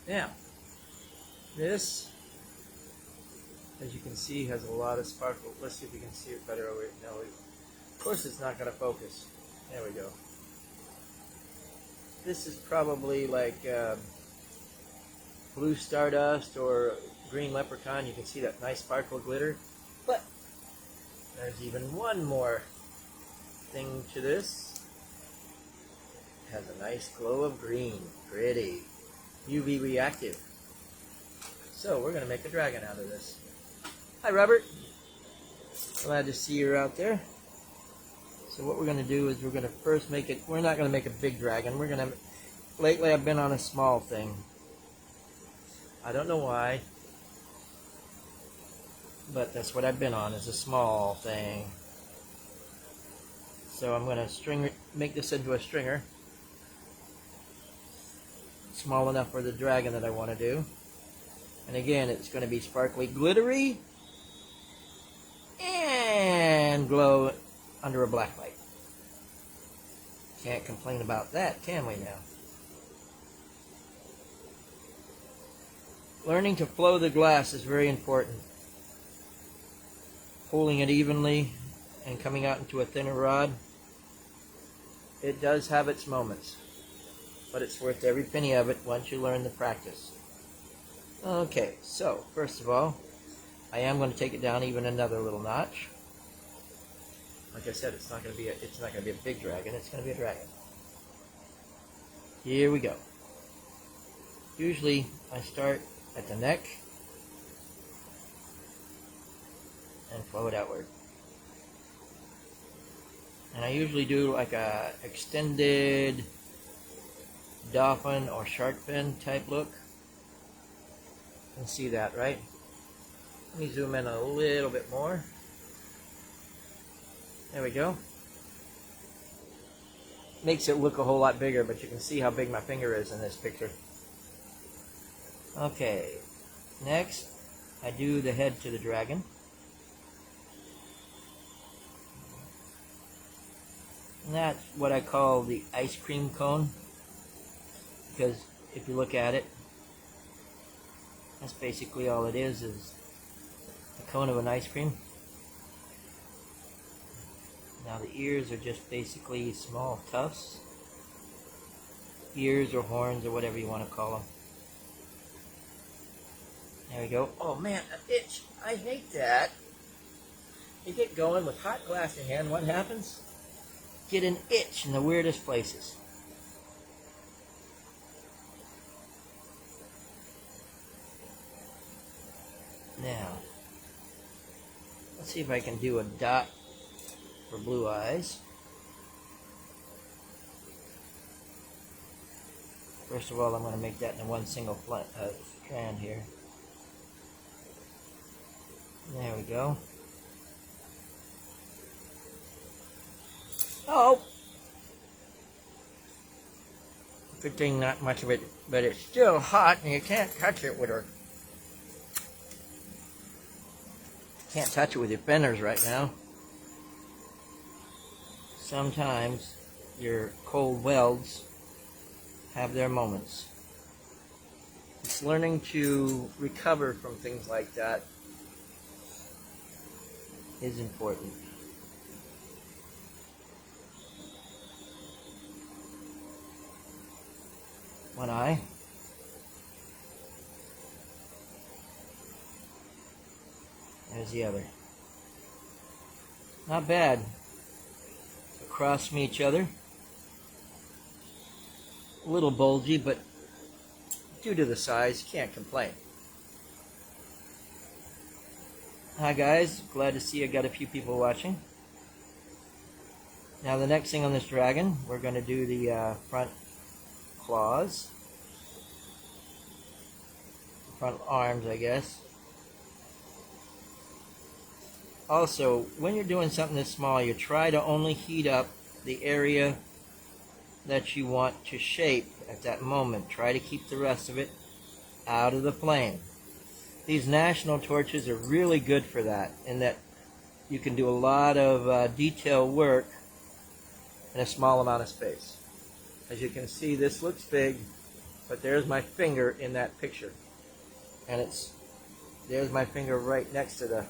Now, this, as you can see, has a lot of sparkle. Let's see if we can see it better over here. No, of course it's not going to focus. There we go. This is probably like blue stardust or green leprechaun. You can see that nice sparkle glitter. But there's even one more thing to this. It has a nice glow of green. Pretty. UV reactive. So we're going to make a dragon out of this. Hi, Robert. Glad to see you out there. So what we're going to do is we're going to first make it, we're not going to make a big dragon. We're going to, lately I've been on a small thing. I don't know why, but that's what I've been on, is a small thing. So I'm going to make this into a stringer. Small enough for the dragon that I want to do. And again, it's going to be sparkly, glittery, and glow under a black light. Can't complain about that, can we now? Learning to flow the glass is very important. Pulling it evenly and coming out into a thinner rod. It does have its moments, but it's worth every penny of it once you learn the practice. Okay, so first of all, I am going to take it down even another little notch. Like I said, it's not going to be a big dragon. It's going to be a dragon. Here we go. Usually, I start at the neck and flow it outward. And I usually do like a extended dolphin or shark fin type look. You can see that, right? Let me zoom in a little bit more. There we go. Makes it look a whole lot bigger, but you can see how big my finger is in this picture. Okay, next I do the head to the dragon. And that's what I call the ice cream cone, because if you look at it, that's basically all it is a cone of an ice cream. Now the ears are just basically small tufts. Ears or horns or whatever you want to call them. There we go. Oh man, an itch. I hate that. You get going with hot glass in hand, what happens? Get an itch in the weirdest places. Now, let's see if I can do a dot for blue eyes. First of all, I'm going to make that in one single strand here. There we go. Oh! Good thing not much of it, but it's still hot and you can't touch it with Can't touch it with your fingers right now. Sometimes your cold welds have their moments. It's learning to recover from things like that is important. One eye. There's the other. Not bad. Across from each other. A little bulgy, but due to the size, can't complain. Hi guys, glad to see I got a few people watching. Now the next thing on this dragon, we're going to do the front claws. Front arms, I guess. Also, when you're doing something this small, you try to only heat up the area that you want to shape at that moment. Try to keep the rest of it out of the flame. These national torches are really good for that, in that you can do a lot of detail work in a small amount of space. As you can see, this looks big, But there's my finger in that picture. And there's my finger right next to the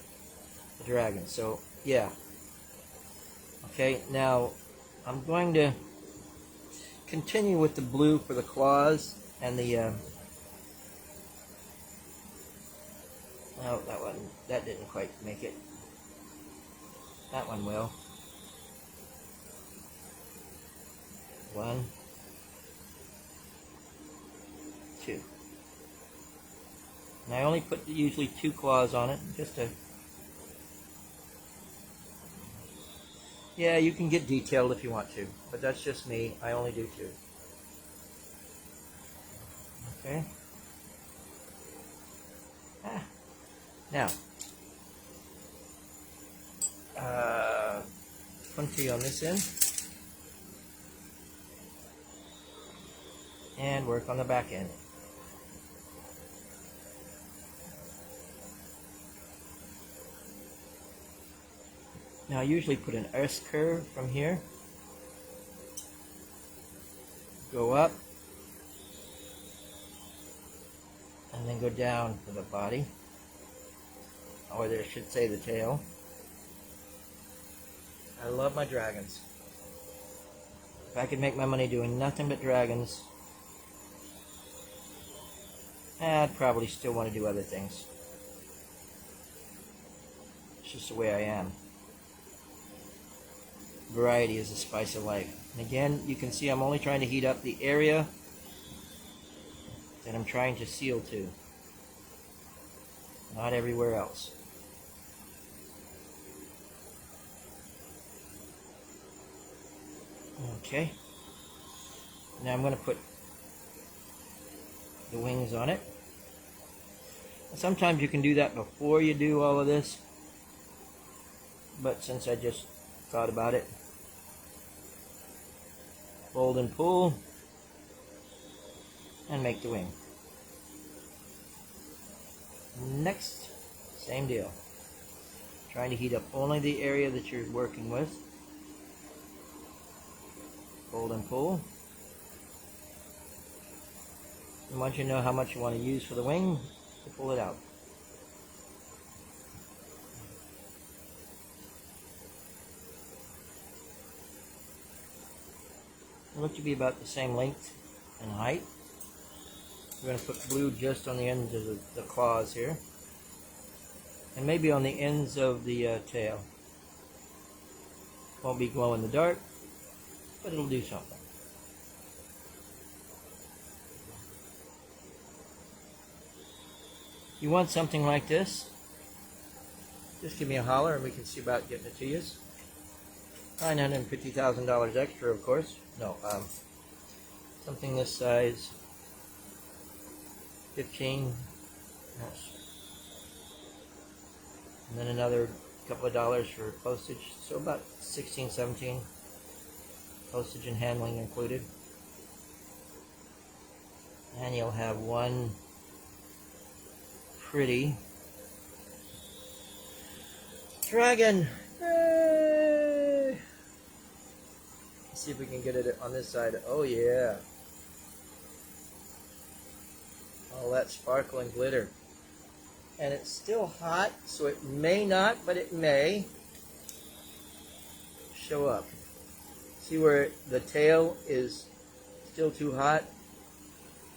dragon. So, yeah. Okay, now I'm going to continue with the blue for the claws and the no, that didn't quite make it. That one will. 1, 2. And I only put usually 2 claws on it, just to. Yeah, you can get detailed if you want to, but that's just me. I only do 2. Okay. Now, punchy on this end, and work on the back end. Now I usually put an S curve from here, go up, and then go down for the body, or there should say the tail. I love my dragons. If I could make my money doing nothing but dragons, I'd probably still want to do other things. It's just the way I am. Variety is the spice of life. And again, you can see I'm only trying to heat up the area that I'm trying to seal to, not everywhere else. Okay, now I'm going to put the wings on it. Sometimes you can do that before you do all of this, but since I just thought about it, fold and pull and make the wing. Next, same deal. Trying to heat up only the area that you're working with. Fold and pull. And once you know how much you want to use for the wing, you pull it out. It looks to be about the same length and height. We're going to put blue just on the ends of the claws here, and maybe on the ends of the tail. Won't be glow in the dark, but it'll do something. If you want something like this, just give me a holler and we can see about getting it to you. $950,000 extra, of course. No, something this size, 15, yes. And then another couple of dollars for postage, so about 16, 17, postage and handling included. And you'll have one pretty dragon. Yay! Let's see if we can get it on this side. Oh yeah. All that sparkle and glitter. And it's still hot, so it may not, but it may show up. See where the tail is still too hot,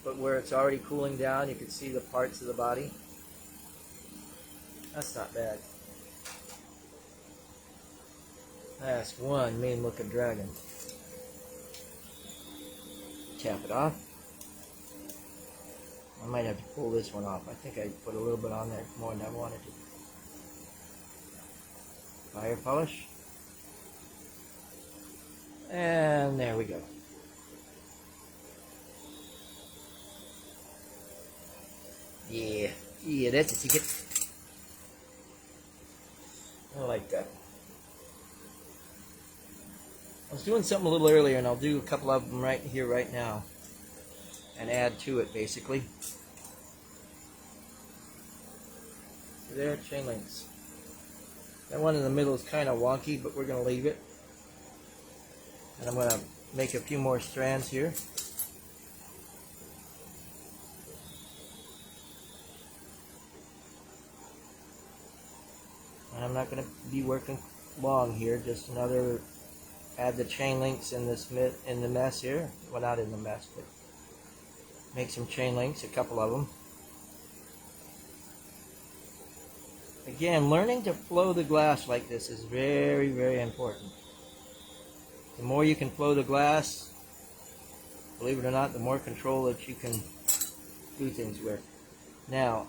but where it's already cooling down, you can see the parts of the body. That's not bad. That's one mean looking dragon. Tap it off. I might have to pull this one off. I think I put a little bit on there more than I wanted to. Fire polish. And there we go. Yeah, that's a ticket. I like that. I was doing something a little earlier, and I'll do a couple of them right here, right now, and add to it, basically. See there, chain links. That one in the middle is kind of wonky, but we're going to leave it. And I'm going to make a few more strands here. I'm not going to be working long here. Just another, add the chain links in this in the mess here. Well, not in the mess, but make some chain links, a couple of them. Again, learning to flow the glass like this is very, very important. The more you can flow the glass, believe it or not, the more control that you can do things with. Now,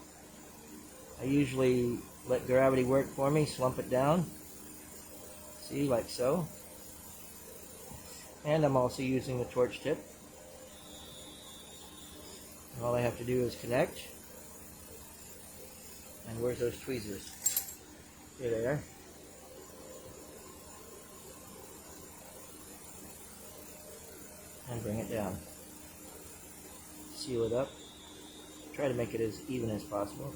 I usually let gravity work for me, slump it down. See, like so. And I'm also using the torch tip. And all I have to do is connect. And where's those tweezers? Here they are. And bring it down. Seal it up. Try to make it as even as possible.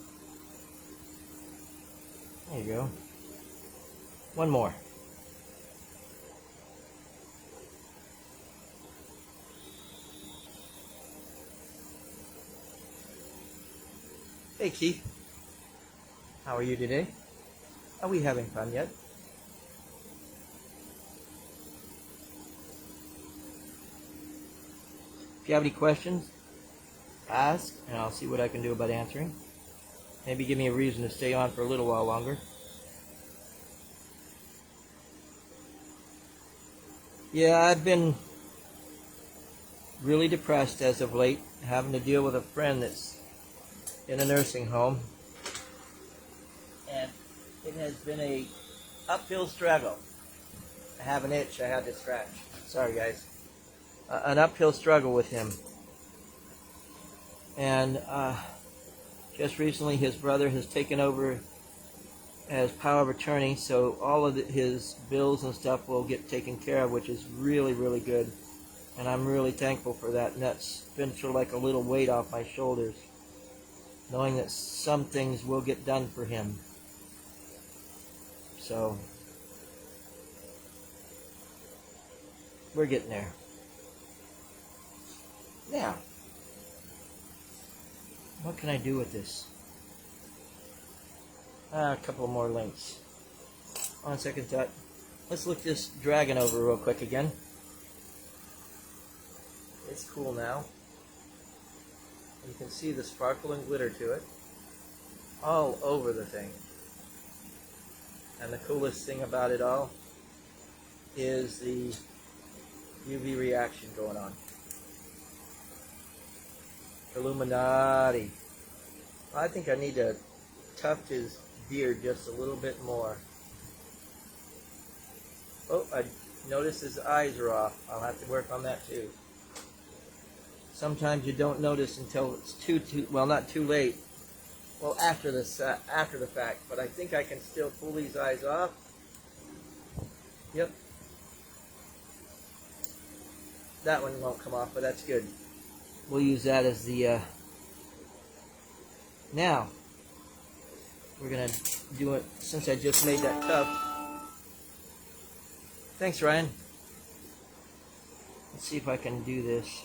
There you go. One more. Hey Keith. How are you today? Are we having fun yet? If you have any questions, ask, and I'll see what I can do about answering. Maybe give me a reason to stay on for a little while longer. Yeah, I've been really depressed as of late, having to deal with a friend that's in a nursing home. And it has been a uphill struggle. I have an itch I had to scratch. Sorry guys. An uphill struggle with him. And just recently his brother has taken over as power of attorney, so all of his bills and stuff will get taken care of, which is really, really good. And I'm really thankful for that. And that's been sort of like a little weight off my shoulders, knowing that some things will get done for him. So, we're getting there. Now, what can I do with this? A couple more links. On second thought, let's look this dragon over real quick again. It's cool now. You can see the sparkle and glitter to it all over the thing. And the coolest thing about it all is the UV reaction going on. Illuminati. I think I need to tuft his beard just a little bit more. Oh, I noticed his eyes are off. I'll have to work on that too. Sometimes you don't notice until it's well, not too late. Well, after the fact, but I think I can still pull these eyes off. Yep. That one won't come off, but that's good. We'll use that as the, now, we're going to do it, since I just made that tuft. Thanks, Ryan. Let's see if I can do this.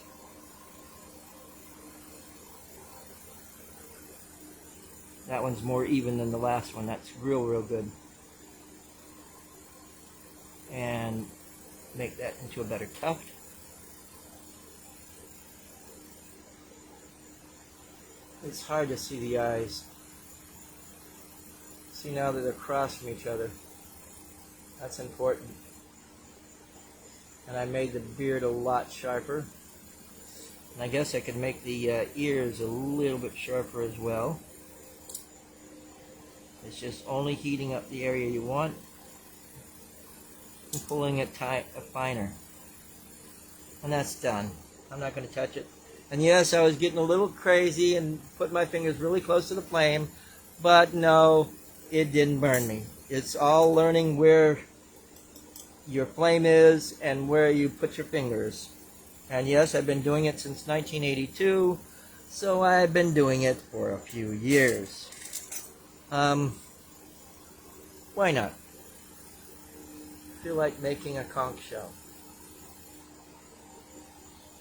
That one's more even than the last one. That's real, real good. And make that into a better tuft. It's hard to see the eyes. See now that they're across from each other. That's important. And I made the beard a lot sharper. And I guess I could make the ears a little bit sharper as well. It's just only heating up the area you want and pulling it finer. And that's done. I'm not going to touch it. And yes, I was getting a little crazy and put my fingers really close to the flame, but no, it didn't burn me. It's all learning where your flame is and where you put your fingers. And yes, I've been doing it since 1982, so I've been doing it for a few years. Why not? I feel like making a conch shell.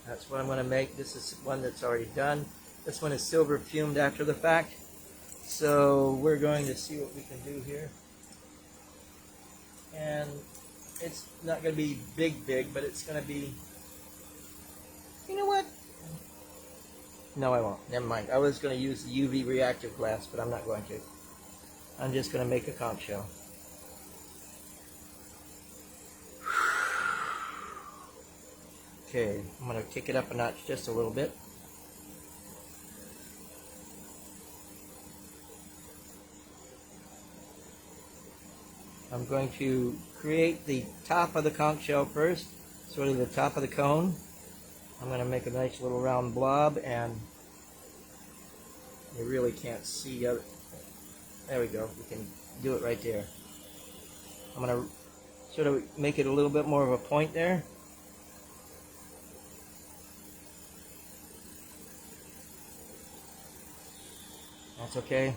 That's what I'm going to make. This is one that's already done. This one is silver fumed after the fact. So we're going to see what we can do here. And it's not going to be big, but it's going to be, you know what? No, I won't. Never mind. I was going to use the UV reactive glass, but I'm not going to. I'm just going to make a conch shell. Okay, I'm going to kick it up a notch just a little bit. I'm going to create the top of the conch shell first, sort of the top of the cone. I'm going to make a nice little round blob, and you really can't see it. There we go. We can do it right there. I'm going to sort of make it a little bit more of a point there. That's okay.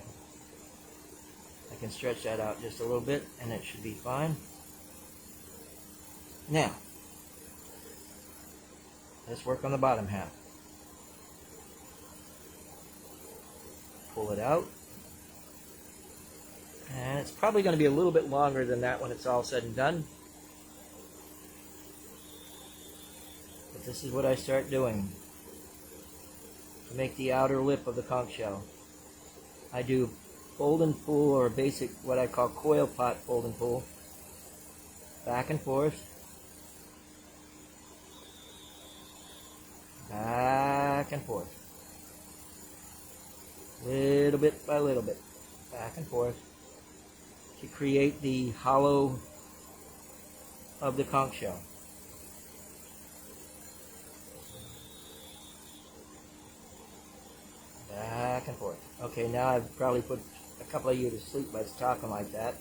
I can stretch that out just a little bit and it should be fine. Now, let's work on the bottom half. Pull it out. And it's probably going to be a little bit longer than that when it's all said and done. But this is what I start doing to make the outer lip of the conch shell. I do fold and pull, or basic, what I call coil pot fold and pull, back and forth, back and forth, little bit by little bit, back and forth, to create the hollow of the conch shell. Back and forth. Okay, now I've probably put a couple of you to sleep by talking like that.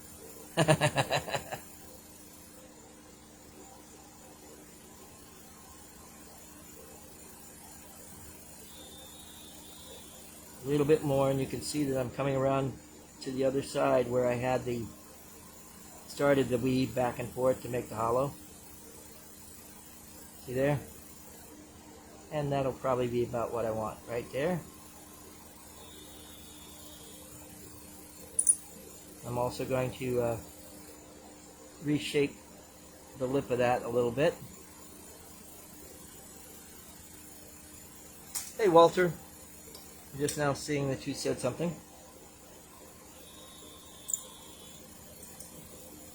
A little bit more, and you can see that I'm coming around to the other side where I had started the weave back and forth to make the hollow. See there? And that'll probably be about what I want right there. I'm also going to reshape the lip of that a little bit. Hey Walter, I'm just now seeing that you said something.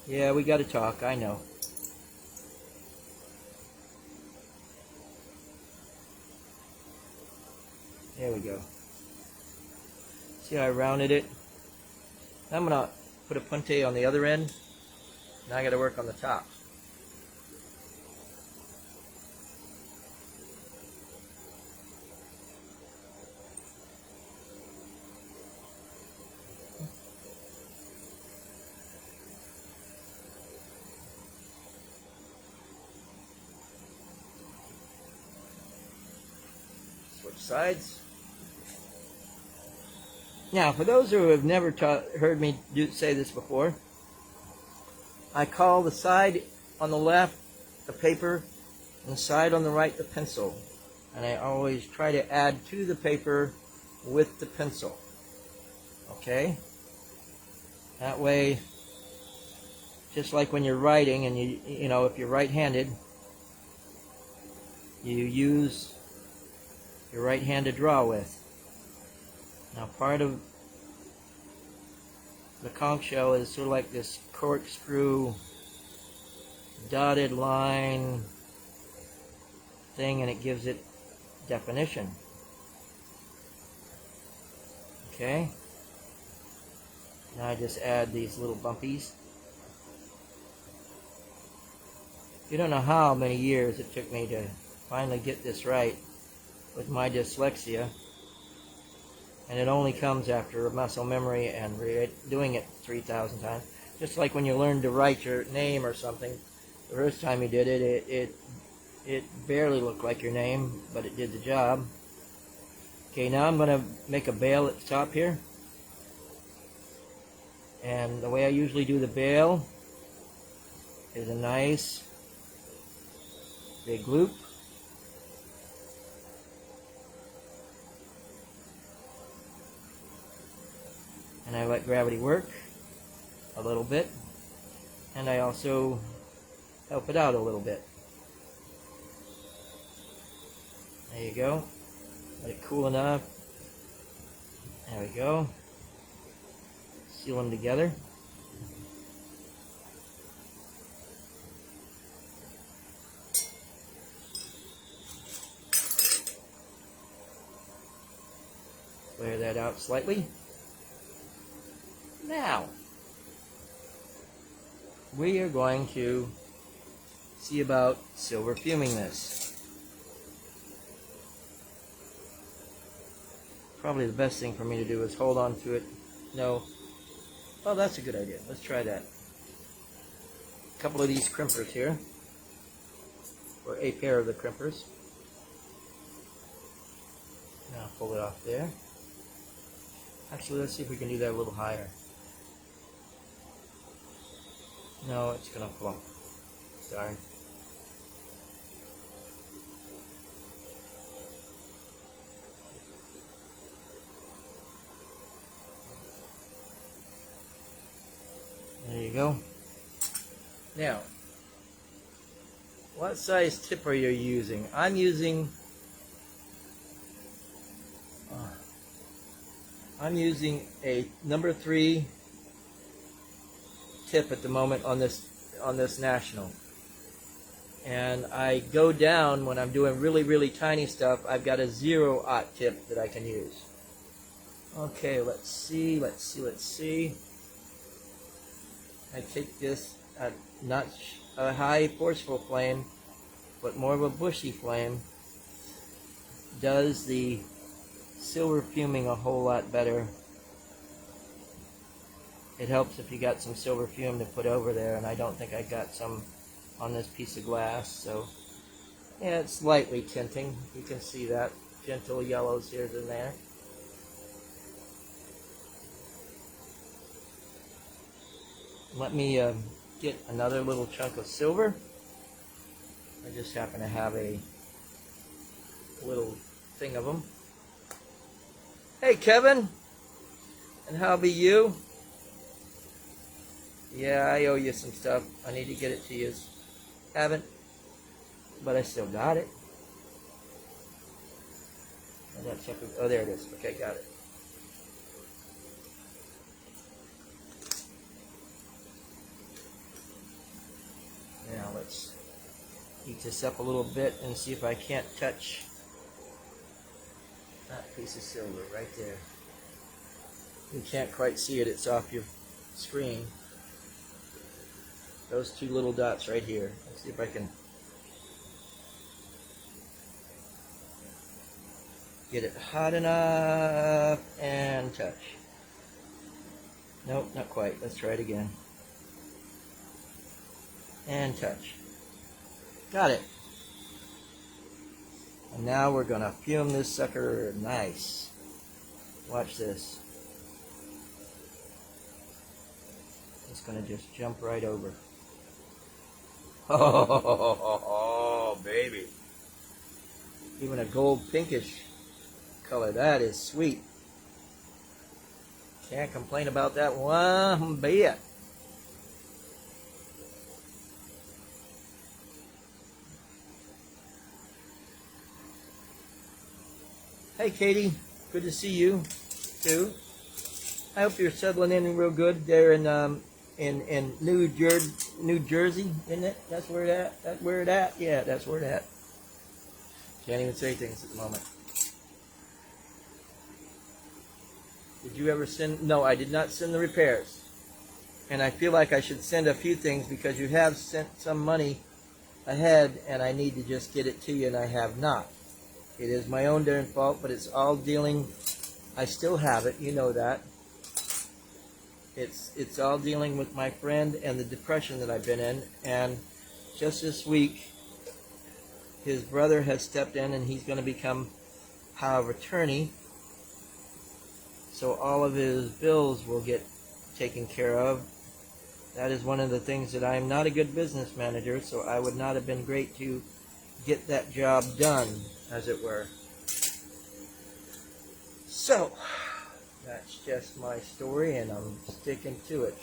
Yeah, we got to talk, I know. There we go. See how I rounded it? I'm going to put a punte on the other end. Now I got to work on the top. Switch sides. Now, for those who have never heard me say this before, I call the side on the left the paper and the side on the right the pencil. And I always try to add to the paper with the pencil. Okay? That way, just like when you're writing, and you know, if you're right-handed, you use your right hand to draw with. Now, part of the conch shell is sort of like this corkscrew dotted line thing, and it gives it definition. Okay? Now I just add these little bumpies. You don't know how many years it took me to finally get this right with my dyslexia. And it only comes after muscle memory and doing it 3,000 times. Just like when you learn to write your name or something. The first time you did it, it barely looked like your name, but it did the job. Okay, now I'm going to make a bail at the top here. And the way I usually do the bail is a nice big loop. And I let gravity work a little bit. and I also help it out a little bit. There you go. Let it cool enough. There we go. Seal them together. Clear that out slightly. Now, we are going to see about silver fuming this. Probably the best thing for me to do is hold on to it. No. Oh, that's a good idea. Let's try that. A couple of these crimpers here, or a pair of the crimpers. Now pull it off there. Actually, let's see if we can do that a little higher. No, it's gonna flunk. Darn. There you go. Now, what size tip are you using? I'm using a number 3 tip at the moment on this National, and I go down when I'm doing really tiny stuff. I've got a 0-aught tip that I can use. Okay, let's see. I take this at not a high forceful flame, but more of a bushy flame. Does the silver fuming a whole lot better. It helps if you got some silver fume to put over there, and I don't think I got some on this piece of glass, so yeah, it's lightly tinting. You can see that. Gentle yellows here and there. Let me get another little chunk of silver. I just happen to have a little thing of them. Hey, Kevin, and how be you? Yeah, I owe you some stuff. I need to get it to you. Haven't, but I still got it. Oh, there it is. Okay, got it. Now let's heat this up a little bit and see if I can't touch that piece of silver right there. You can't quite see it, it's off your screen. Those 2 little dots right here. Let's see if I can get it hot enough and touch. Nope, not quite. Let's try it again. And touch. Got it. And now we're going to fume this sucker nice. Watch this. It's going to just jump right over. Oh, baby. Even a gold pinkish color. That is sweet. Can't complain about that one bit. Hey, Katie. Good to see you, too. I hope you're settling in real good there in New Jersey, isn't it? That's where it at? That's where it at? Yeah, that's where it at. Can't even say things at the moment. Did you ever send? No, I did not send the repairs. And I feel like I should send a few things because you have sent some money ahead and I need to just get it to you and I have not. It is my own darn fault, but it's all dealing. I still have it, you know that. It's all dealing with my friend and the depression that I've been in. And just this week, his brother has stepped in and he's going to become power of attorney. So all of his bills will get taken care of. That is one of the things that I am not a good business manager, so I would not have been great to get that job done, as it were. So, that's just my story, and I'm sticking to it.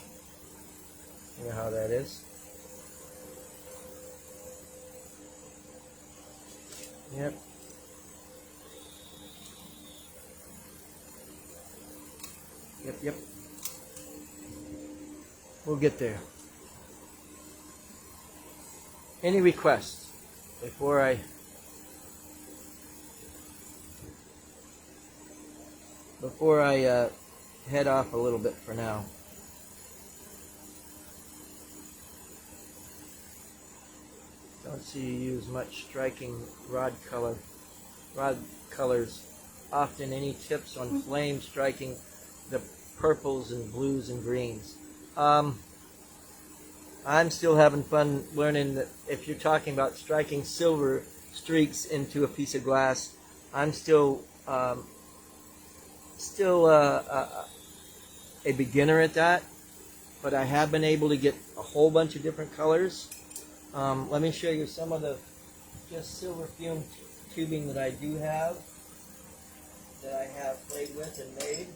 You know how that is. Yep. Yep. We'll get there. Any requests before I head off a little bit for now? Don't see you use much striking rod colors. Often any tips on flame striking the purples and blues and greens? I'm still having fun learning that if you're talking about striking silver streaks into a piece of glass, I'm still a beginner at that, but I have been able to get a whole bunch of different colors. Let me show you some of the just silver fume tubing that I do have, that I have played with and made.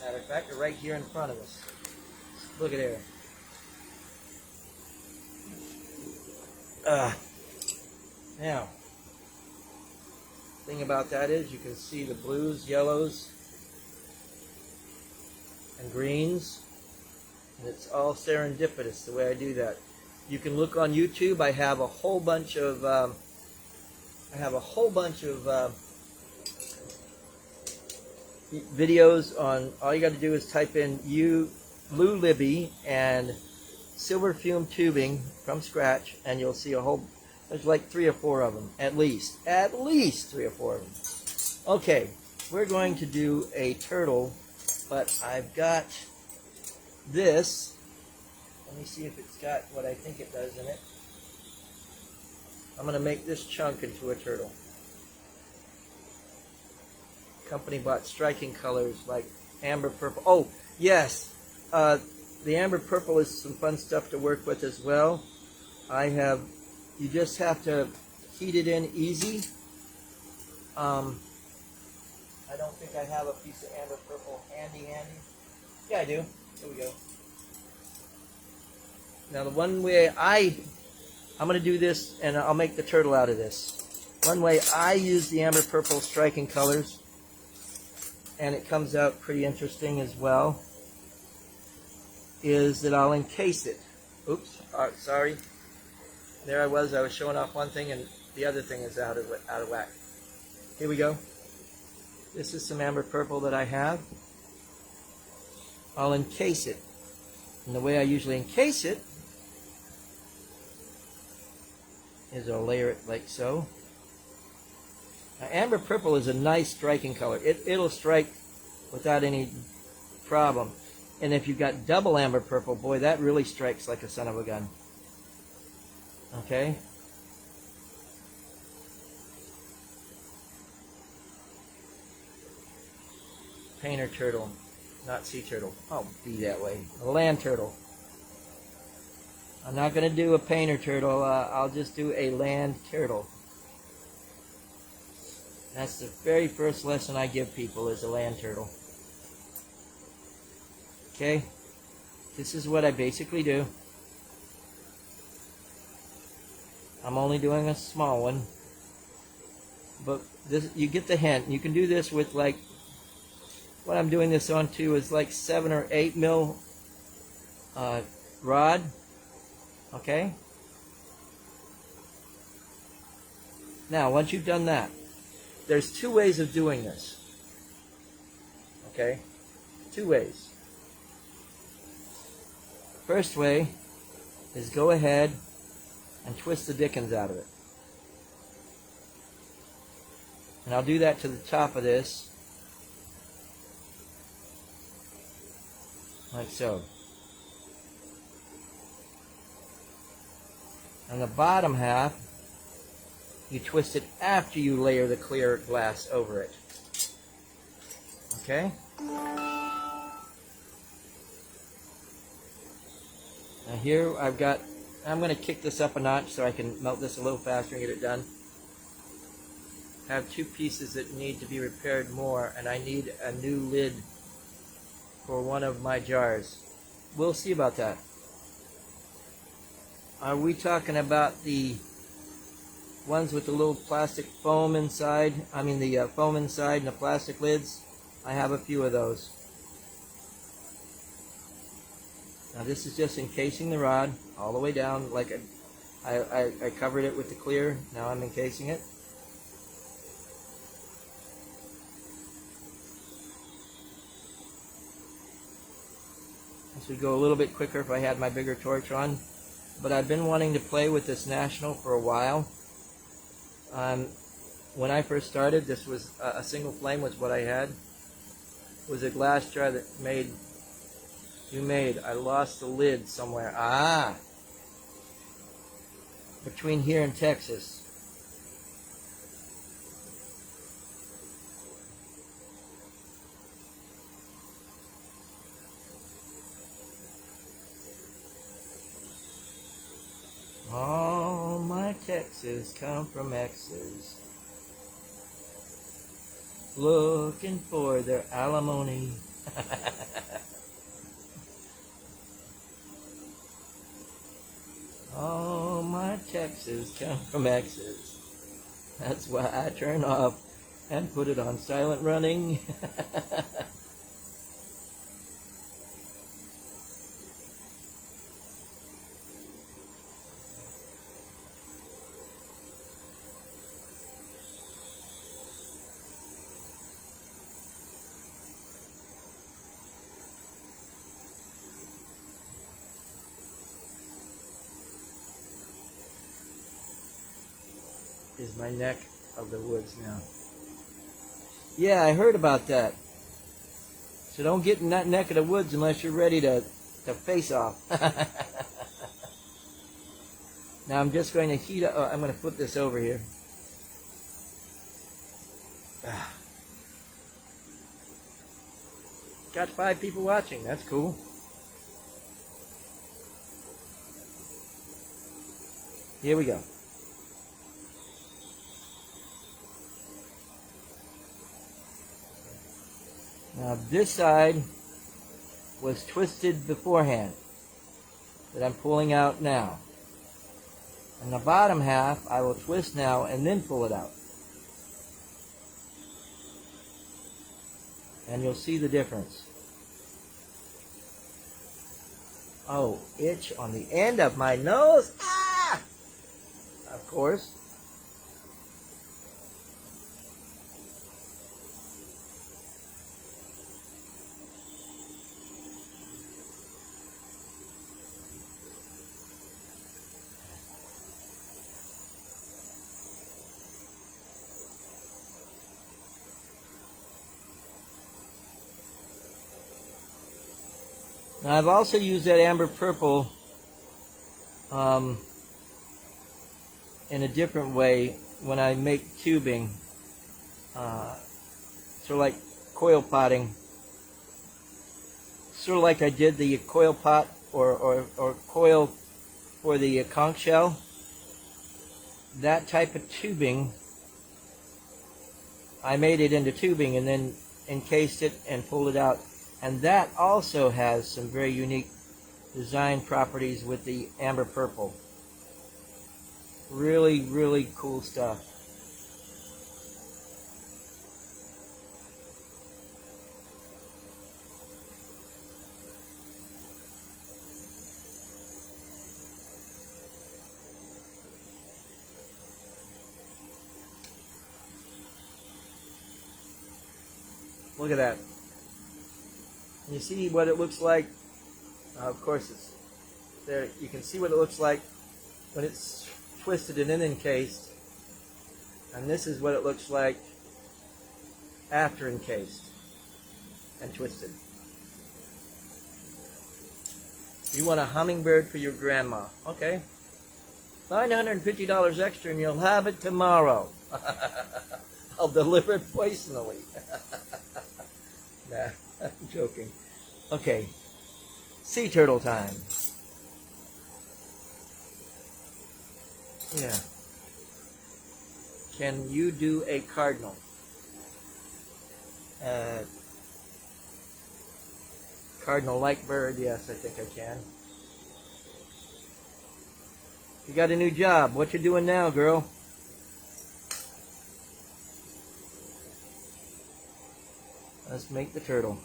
Matter of fact, they're right here in front of us. Look at there. Now, thing about that is you can see the blues, yellows, and greens, and it's all serendipitous the way I do that. You can look on YouTube. I have a whole bunch of videos on. All you got to do is type in Lou Libby and silver fume tubing from scratch, and you'll see a whole. There's like 3 or 4 of them, at least 3 or 4 of them. Okay, we're going to do a turtle, but I've got this. Let me see if it's got what I think it does in it. I'm going to make this chunk into a turtle. Company bought striking colors like amber purple. Oh, yes. The amber purple is some fun stuff to work with as well. You just have to heat it in easy. I don't think I have a piece of amber purple handy. Yeah, I do. Here we go. Now the one way I'm going to do this, and I'll make the turtle out of this. One way I use the amber purple striking colors, and it comes out pretty interesting as well, is that I'll encase it. Oops, sorry. There I was showing off one thing, and the other thing is out of whack. Here we go. This is some amber purple that I have. I'll encase it. And the way I usually encase it is I'll layer it like so. Now, amber purple is a nice striking color. It'll strike without any problem. And if you've got double amber purple, boy, that really strikes like a son of a gun. Okay? Painter turtle, not sea turtle. Oh, be that way. A land turtle. I'm not going to do a painter turtle. I'll just do a land turtle. That's the very first lesson I give people, is a land turtle. Okay? This is what I basically do. I'm only doing a small one. But this, you get the hint. You can do this with, like, what I'm doing this on to is like 7 or 8 mil rod. Okay? Now, once you've done that, there's 2 ways of doing this. Okay? 2 ways. First way is go ahead and twist the dickens out of it. And I'll do that to the top of this. Like so. And the bottom half, you twist it after you layer the clear glass over it. Okay? Now here I'm going to kick this up a notch so I can melt this a little faster and get it done. I have 2 pieces that need to be repaired more, and I need a new lid for one of my jars. We'll see about that. Are we talking about the ones with the little plastic foam inside? I mean the foam inside and the plastic lids? I have a few of those. Now this is just encasing the rod all the way down, like I covered it with the clear. Now I'm encasing it. This would go a little bit quicker if I had my bigger torch on, but I've been wanting to play with this National for a while. When I first started, this was a single flame was what I had. It was a glass jar that I lost the lid somewhere. Between here and Texas. All my Texas come from X's, looking for their alimony. All my Texas come from X's. That's why I turn off and put it on silent running. Is my neck of the woods now. Yeah, I heard about that. So don't get in that neck of the woods unless you're ready to face off. Now I'm just going to heat up. I'm going to put this over here. Got 5 people watching. That's cool. Here we go. Now this side was twisted beforehand that I'm pulling out now. And the bottom half I will twist now and then pull it out. And you'll see the difference. Oh, itch on the end of my nose. Ah! Of course. Now I've also used that amber purple in a different way when I make tubing, sort of like coil potting, sort of like I did the coil pot or coil for the conch shell. That type of tubing, I made it into tubing and then encased it and pulled it out. And that also has some very unique design properties with the amber purple. Really, really cool stuff. Look at that. You see what it looks like? Of course, it's there. You can see what it looks like when it's twisted and then encased. And this is what it looks like after encased and twisted. You want a hummingbird for your grandma. Okay. $950 extra and you'll have it tomorrow. I'll deliver it personally. Nah, I'm joking. Okay, sea turtle time. Yeah. Can you do a cardinal? Cardinal like bird, yes, I think I can. You got a new job. What you doing now, girl? Let's make the turtle.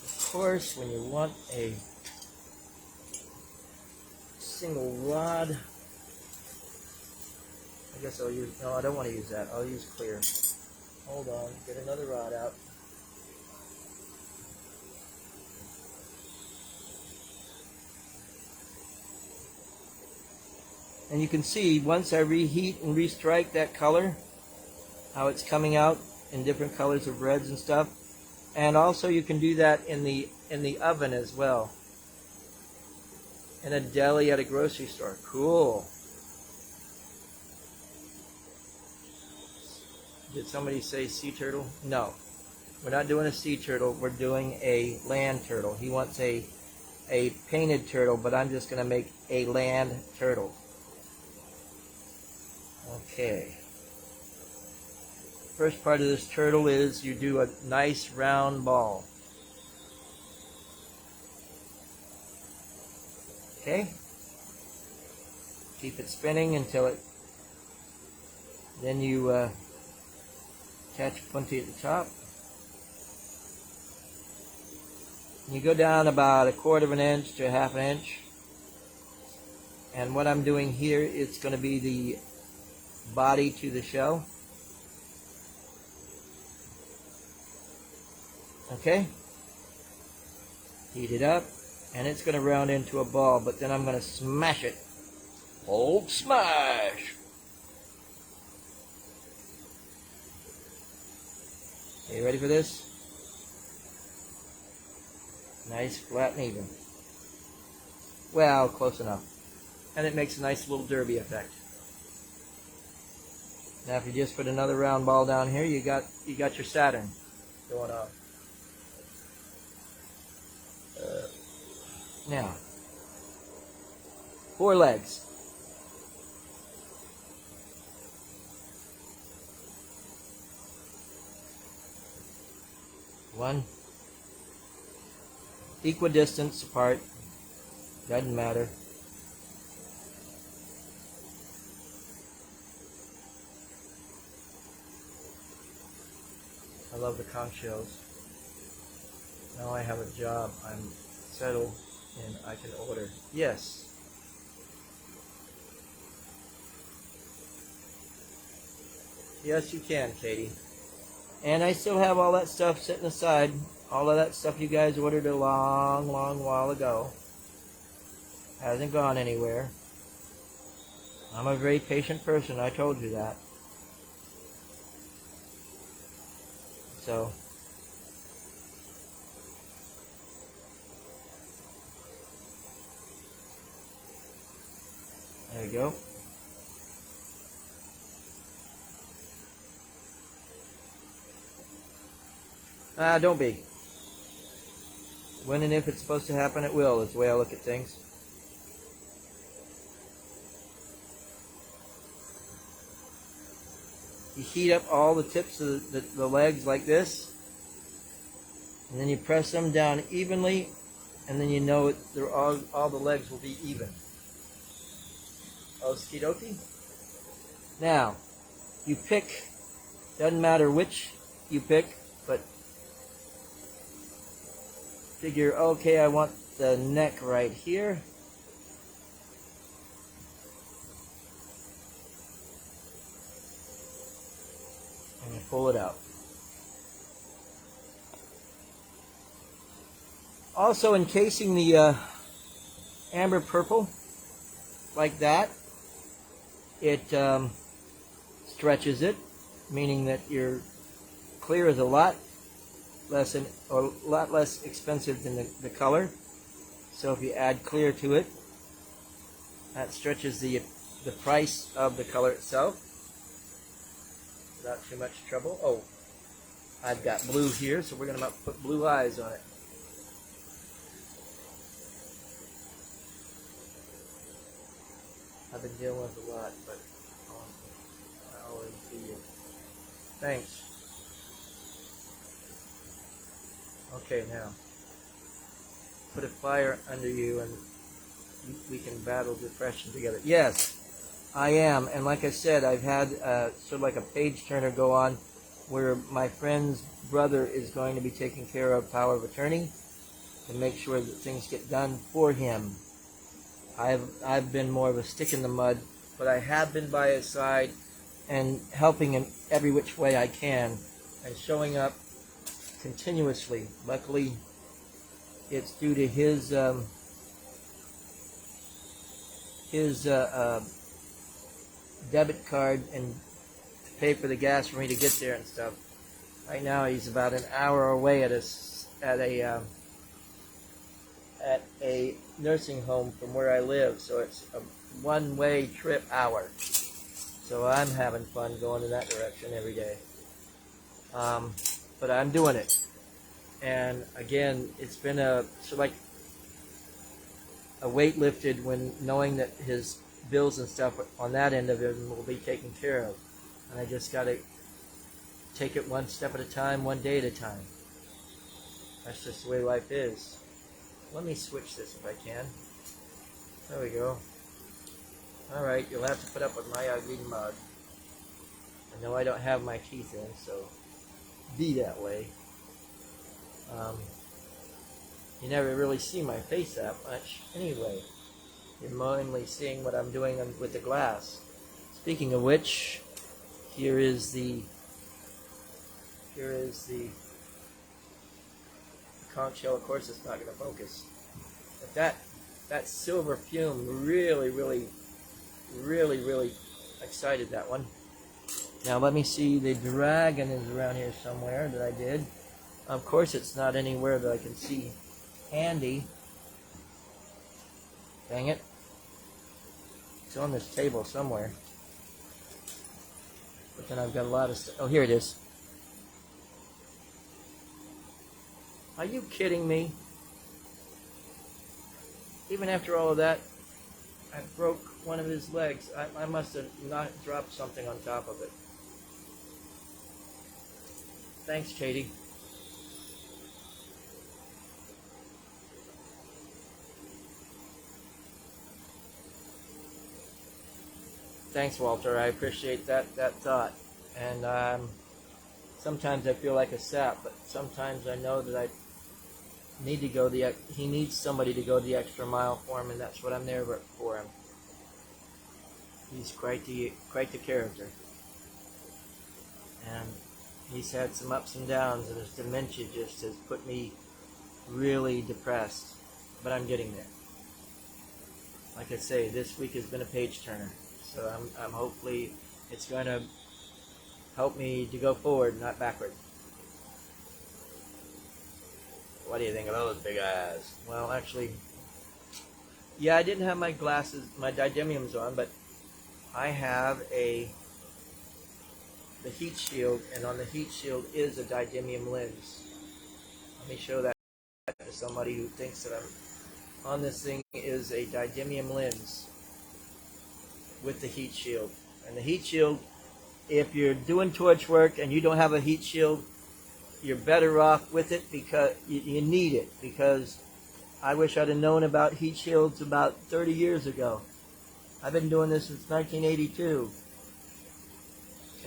Of course, when you want a single rod, I guess I'll use, no, I don't want to use that. I'll use clear. Hold on, get another rod out. And you can see once I reheat and restrike that color, how it's coming out in different colors of reds and stuff. And also you can do that in the oven as well. In a deli at a grocery store. Cool. Did somebody say sea turtle? No. We're not doing a sea turtle. We're doing a land turtle. He wants a painted turtle, but I'm just going to make a land turtle. Okay. First part of this turtle is you do a nice round ball. Okay. Keep it spinning until it, then you attach a punty at the top. You go down about 1/4 of an inch to 1/2 an inch. And what I'm doing here, it's going to be the body to the shell. Okay? Heat it up, and it's going to round into a ball, but then I'm going to smash it. Hold smash! Okay, you ready for this? Nice, flat and even. Well, close enough. And it makes a nice little derby effect. Now if you just put another round ball down here, you got your Saturn going on. Now, 4 legs. One. Equidistance apart. Doesn't matter. I love the conch shells. Now I have a job. I'm settled and I can order. Yes. Yes, you can, Katie. And I still have all that stuff sitting aside. All of that stuff you guys ordered a long, long while ago. Hasn't gone anywhere. I'm a very patient person. I told you that. So, there you go. Don't be. When and if it's supposed to happen, it will. That's the way I look at things. You heat up all the tips of the legs like this, and then you press them down evenly, and then you know they're all the legs will be even. Okie dokie. Now, you pick, doesn't matter which you pick, but figure, okay, I want the neck right here. And you pull it out. Also encasing the amber purple like that, it stretches it, meaning that your clear is a lot less expensive than the color. So if you add clear to it, that stretches the price of the color itself without too much trouble. Oh, I've got blue here, so we're going to put blue eyes on it. I've been dealing with a lot, but I always see you. Thanks. Okay, now put a fire under you and we can battle depression together. Yes, I am. And like I said, I've had sort of like a page turner go on where my friend's brother is going to be taking care of power of attorney to make sure that things get done for him. I've been more of a stick in the mud, but I have been by his side and helping him every which way I can and showing up continuously. Luckily, it's due to his debit card and to pay for the gas for me to get there and stuff. Right now, he's about an hour away at a nursing home from where I live, so it's a one-way trip hour. So I'm having fun going in that direction every day. But I'm doing it. And again, it's been sort of like a weight lifted when knowing that his bills and stuff on that end of it will be taken care of. And I just got to take it one step at a time, one day at a time. That's just the way life is. Let me switch this if I can. There we go. Alright, you'll have to put up with my ugly mug. I know I don't have my teeth in, so be that way. You never really see my face that much anyway. You're mainly seeing what I'm doing with the glass. Speaking of which, here is the conch shell. Of course, it's not going to focus. But that silver fume really excited that one. Now let me see. The dragon is around here somewhere that I did. Of course, it's not anywhere that I can see handy. Dang it. It's on this table somewhere. But then I've got a lot of stuff. Oh, here it is. Are you kidding me? Even after all of that, I broke one of his legs. I must have not dropped something on top of it. Thanks, Katie. Thanks, Walter. I appreciate that thought. And sometimes I feel like a sap, but sometimes I know that I need to go he needs somebody to go the extra mile for him, and that's what I'm there for him. He's quite the character, and he's had some ups and downs, and his dementia just has put me really depressed. But I'm getting there. Like I say, this week has been a page turner, so I'm hopefully it's going to help me to go forward, not backward. What do you think of those big eyes? Well, actually, yeah, I didn't have my glasses, my didymiums on, but I have the heat shield, and on the heat shield is a didymium lens. Let me show that to somebody who thinks that I'm on this thing. Is a didymium lens with the heat shield. And the heat shield, if you're doing torch work and you don't have a heat shield, you're better off with it because you need it. Because I wish I'd have known about heat shields about 30 years ago. I've been doing this since 1982.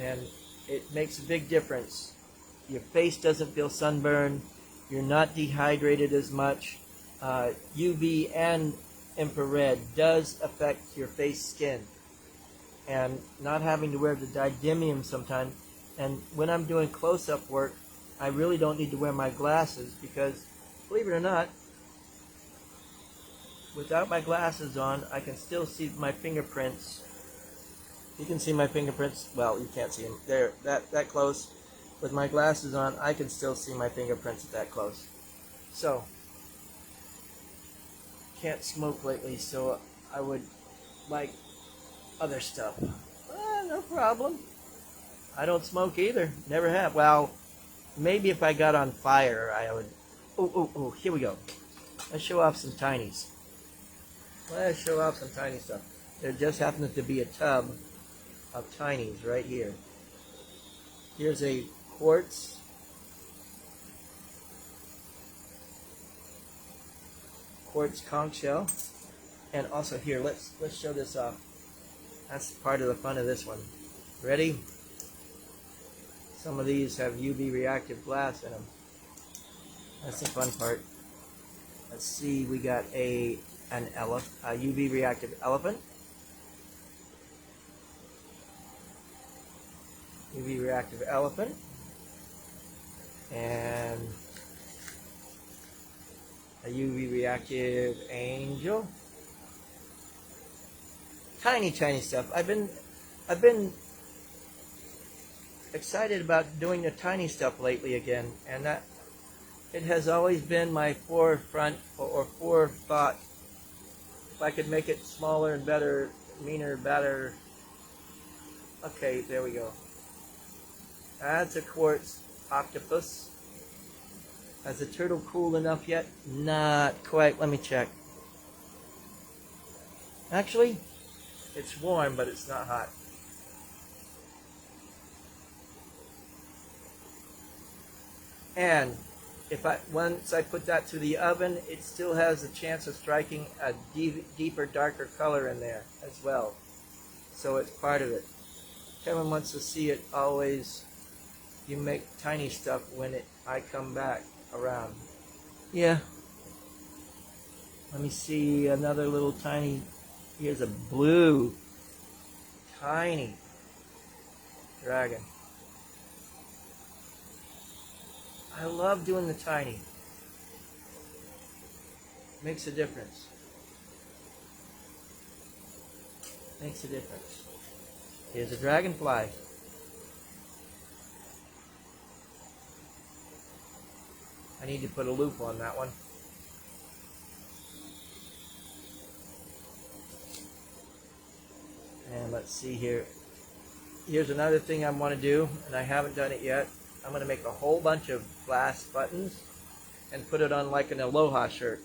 And it makes a big difference. Your face doesn't feel sunburned. You're not dehydrated as much. UV and infrared does affect your face skin. And not having to wear the didymium sometimes. And when I'm doing close-up work, I really don't need to wear my glasses because, believe it or not, without my glasses on, I can still see my fingerprints. You can see my fingerprints. Well, you can't see them. They're that close. With my glasses on, I can still see my fingerprints that close. So, can't smoke lately, so I would like other stuff. No problem. I don't smoke either. Never have. Well, maybe if I got on fire, I would. Oh, here we go. Let's show off some tinies. Let's show off some tiny stuff. There just happens to be a tub of tinies right here. Here's a quartz. quartz conch shell. And also here, let's show this off. That's part of the fun of this one. Ready? Some of these have UV reactive glass in them. That's the fun part. Let's see, we got a UV reactive elephant. UV reactive elephant. And a UV reactive angel. Tiny stuff. I've been excited about doing the tiny stuff lately again, and that it has always been my forefront or forethought. If I could make it smaller and better, meaner, better. Okay, there we go. That's a quartz octopus. Has the turtle cooled enough yet? Not quite. Let me check. Actually, it's warm, but it's not hot. And once I put that to the oven, it still has a chance of striking a deeper, darker color in there as well. So it's part of it. Kevin wants to see it always. You make tiny stuff when I come back around. Yeah. Let me see another little tiny. Here's a blue, tiny dragon. I love doing the tiny. Makes a difference. Makes a difference. Here's a dragonfly. I need to put a loop on that one. And let's see here. Here's another thing I want to do, and I haven't done it yet. I'm going to make a whole bunch of glass buttons and put it on like an aloha shirt.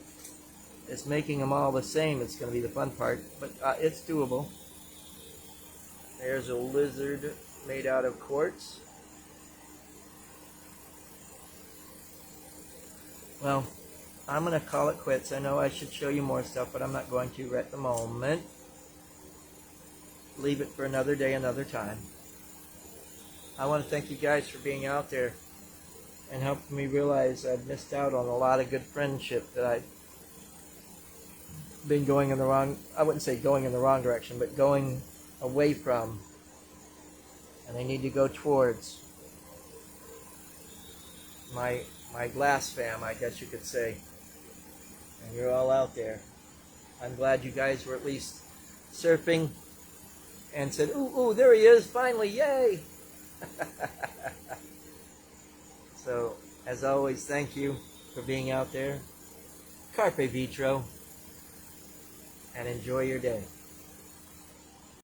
It's making them all the same. It's going to be the fun part, but it's doable. There's a lizard made out of quartz. Well, I'm going to call it quits. I know I should show you more stuff, but I'm not going to at the moment. Leave it for another day, another time. I want to thank you guys for being out there and helping me realize I've missed out on a lot of good friendship that I've been going in the wrong, I wouldn't say going in the wrong direction, but going away from. And I need to go towards my glass fam, I guess you could say. And you're all out there. I'm glad you guys were at least surfing and said, ooh, there he is, finally, yay! So, as always, thank you for being out there. Carpe vitro, and enjoy your day.